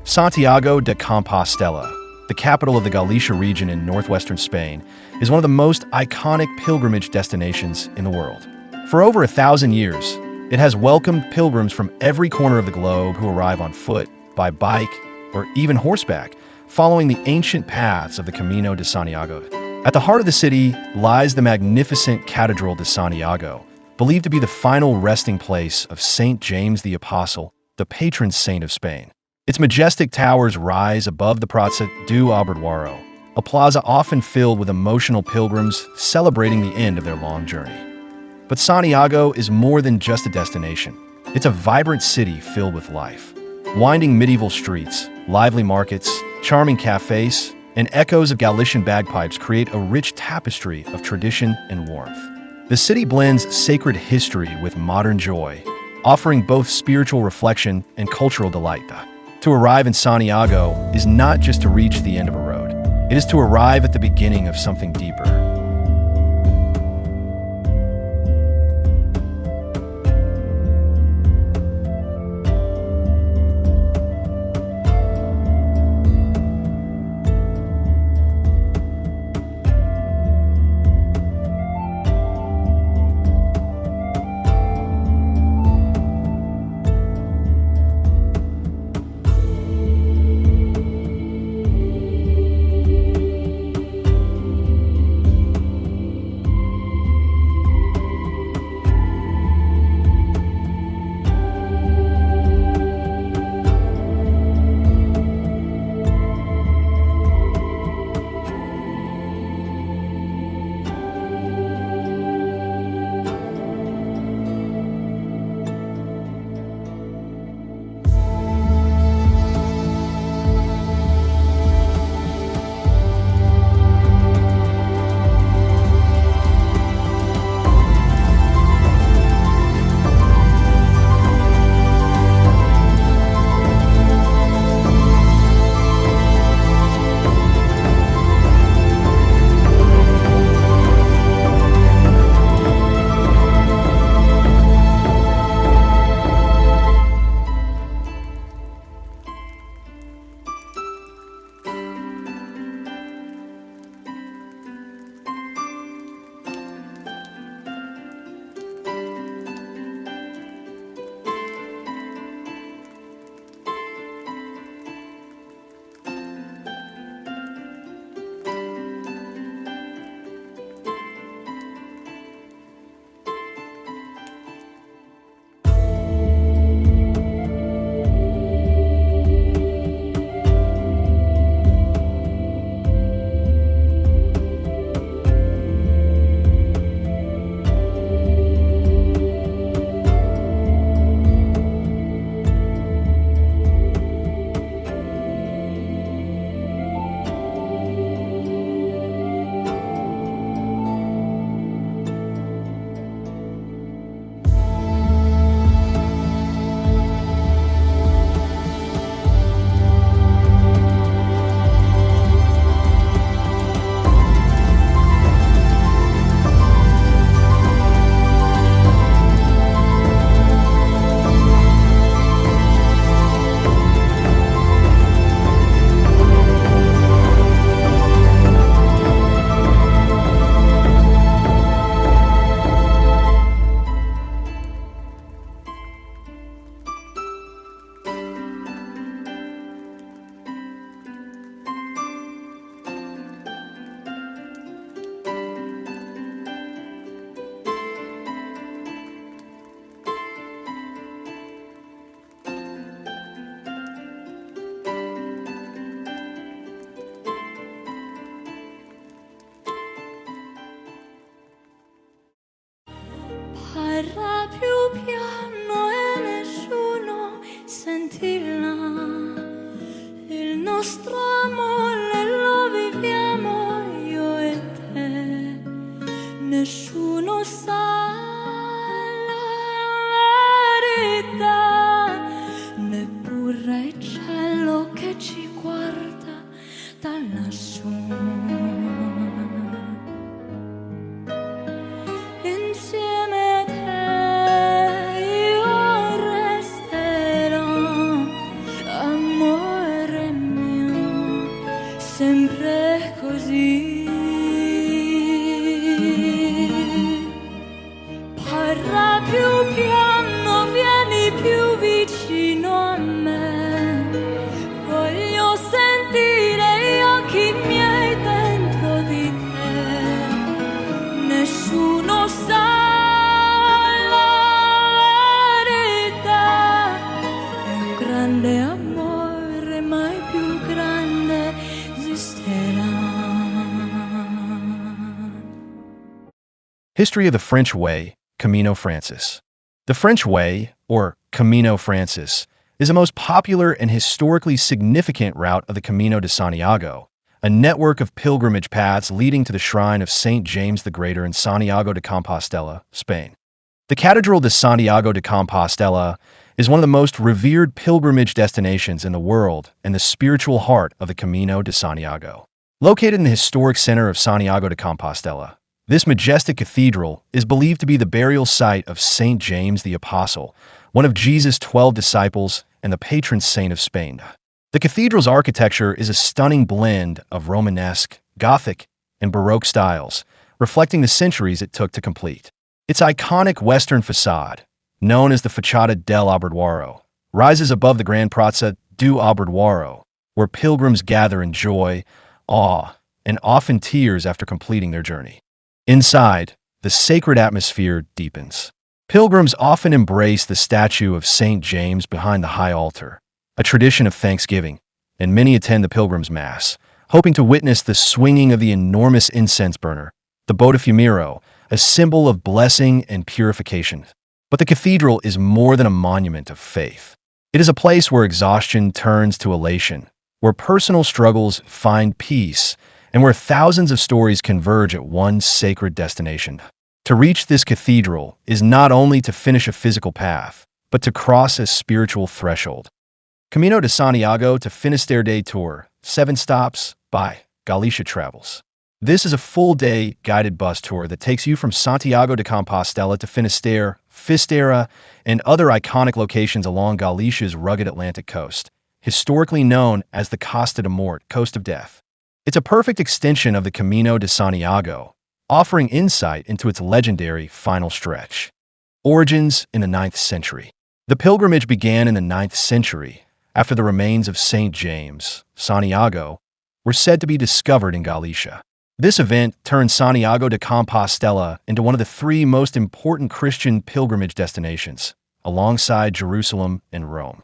Santiago de Compostela, the capital of the Galicia region in northwestern Spain, is one of the most iconic pilgrimage destinations in the world. For over 1,000 years, it has welcomed pilgrims from every corner of the globe who arrive on foot, by bike, or even horseback, following the ancient paths of the Camino de Santiago. At the heart of the city lies the magnificent Catedral de Santiago, believed to be the final resting place of Saint James the Apostle, the patron saint of Spain. Its majestic towers rise above the Plaza do Obradoiro, a plaza often filled with emotional pilgrims celebrating the end of their long journey. But Santiago is more than just a destination. It's a vibrant city filled with life. Winding medieval streets, lively markets, charming cafes, and echoes of Galician bagpipes create a rich tapestry of tradition and warmth. The city blends sacred history with modern joy, offering both spiritual reflection and cultural delight. To arrive in Santiago is not just to reach the end of a road. It is to arrive at the beginning of something deeper. Parla più piano e nessuno sentirà. Il nostro amore lo viviamo io e te. Nessuno sa la verità, neppure il cielo che ci guarda da lassù. Amor History of the French Way, Camino Francis. The French Way, or Camino Francis, is the most popular and historically significant route of the Camino de Santiago, a network of pilgrimage paths leading to the shrine of St. James the Greater in Santiago de Compostela, Spain. The Catedral de Santiago de Compostela is one of the most revered pilgrimage destinations in the world and the spiritual heart of the Camino de Santiago. Located in the historic center of Santiago de Compostela, this majestic cathedral is believed to be the burial site of St. James the Apostle, one of Jesus' 12 disciples and the patron saint of Spain. The cathedral's architecture is a stunning blend of Romanesque, Gothic, and Baroque styles, reflecting the centuries it took to complete. Its iconic western facade, known as the Facciata dell'Abbraduaro, rises above the Grand Piazza do Abbraduaro, where pilgrims gather in joy, awe, and often tears after completing their journey. Inside, the sacred atmosphere deepens. Pilgrims often embrace the statue of St. James behind the high altar, a tradition of thanksgiving, and many attend the Pilgrim's Mass, hoping to witness the swinging of the enormous incense burner, the Botafumero, a symbol of blessing and purification. But the cathedral is more than a monument of faith. It is a place where exhaustion turns to elation, where personal struggles find peace, and where thousands of stories converge at one sacred destination. To reach this cathedral is not only to finish a physical path, but to cross a spiritual threshold. Camino de Santiago to Finisterre Day Tour, 7 stops by Galicia Travels. This is a full-day guided bus tour that takes you from Santiago de Compostela to Finisterre, Fisterra, and other iconic locations along Galicia's rugged Atlantic coast, historically known as the Costa de Mort, Coast of Death. It's a perfect extension of the Camino de Santiago, offering insight into its legendary final stretch. Origins in the 9th century. The pilgrimage began in the 9th century after the remains of St. James, Santiago, were said to be discovered in Galicia. This event turned Santiago de Compostela into one of the 3 most important Christian pilgrimage destinations, alongside Jerusalem and Rome.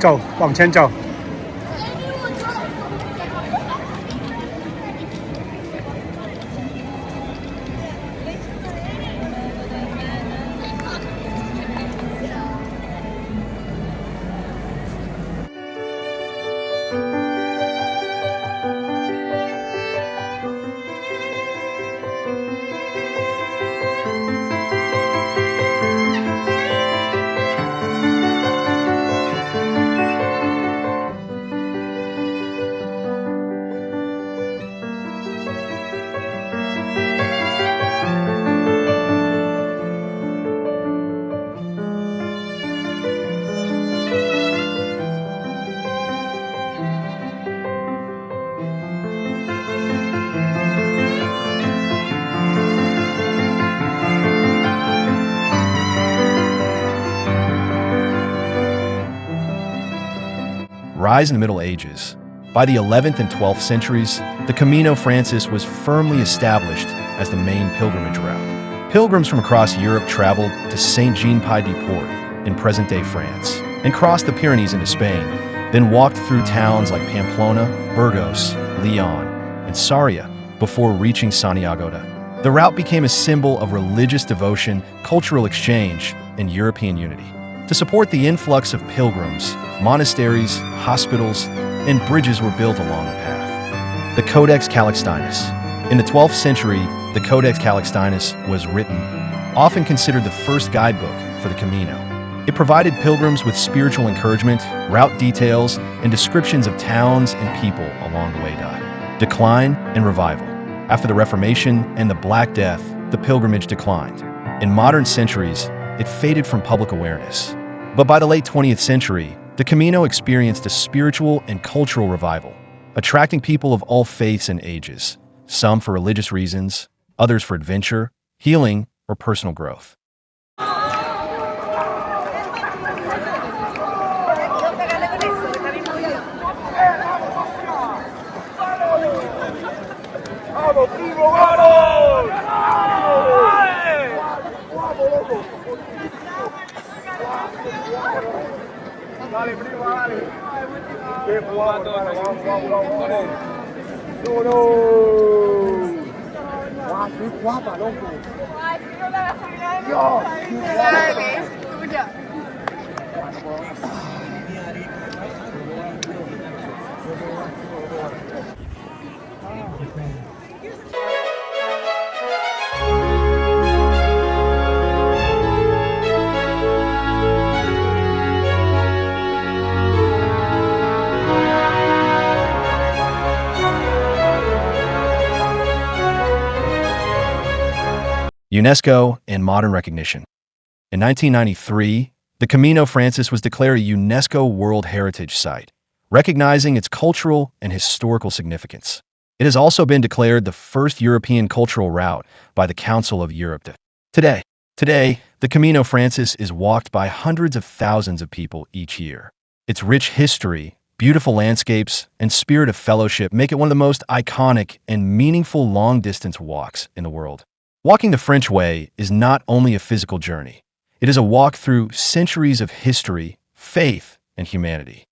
走，往前走。rise in the Middle Ages. By the 11th and 12th centuries, the Camino Frances was firmly established as the main pilgrimage route. Pilgrims from across Europe traveled to Saint-Jean-Pied-de-Port in present-day France and crossed the Pyrenees into Spain, then walked through towns like Pamplona, Burgos, Lyon, and Sarria before reaching Santiago. The route became a symbol of religious devotion, cultural exchange, and European unity. To support the influx of pilgrims, monasteries, hospitals, and bridges were built along the path. The Codex Calixtinus. In the 12th century, the Codex Calixtinus was written, often considered the first guidebook for the Camino. It provided pilgrims with spiritual encouragement, route details, and descriptions of towns and people along the way. Decline and revival. After the Reformation and the Black Death, the pilgrimage declined. In modern centuries, it faded from public awareness. But by the late 20th century, the Camino experienced a spiritual and cultural revival, attracting people of all faiths and ages, some for religious reasons, others for adventure, healing, or personal growth. Dale, primo, dale. Qué guapo, dale, vamos, vamos, vamos. No, no. Guau, qué guapa, loco. Dios, qué Dale, tuya. UNESCO and modern recognition. In 1993, the Camino Frances was declared a UNESCO World Heritage Site, recognizing its cultural and historical significance. It has also been declared the first European cultural route by the Council of Europe. Today, the Camino Frances is walked by hundreds of thousands of people each year. Its rich history, beautiful landscapes, and spirit of fellowship make it one of the most iconic and meaningful long-distance walks in the world. Walking the French Way is not only a physical journey. It is a walk through centuries of history, faith, and humanity.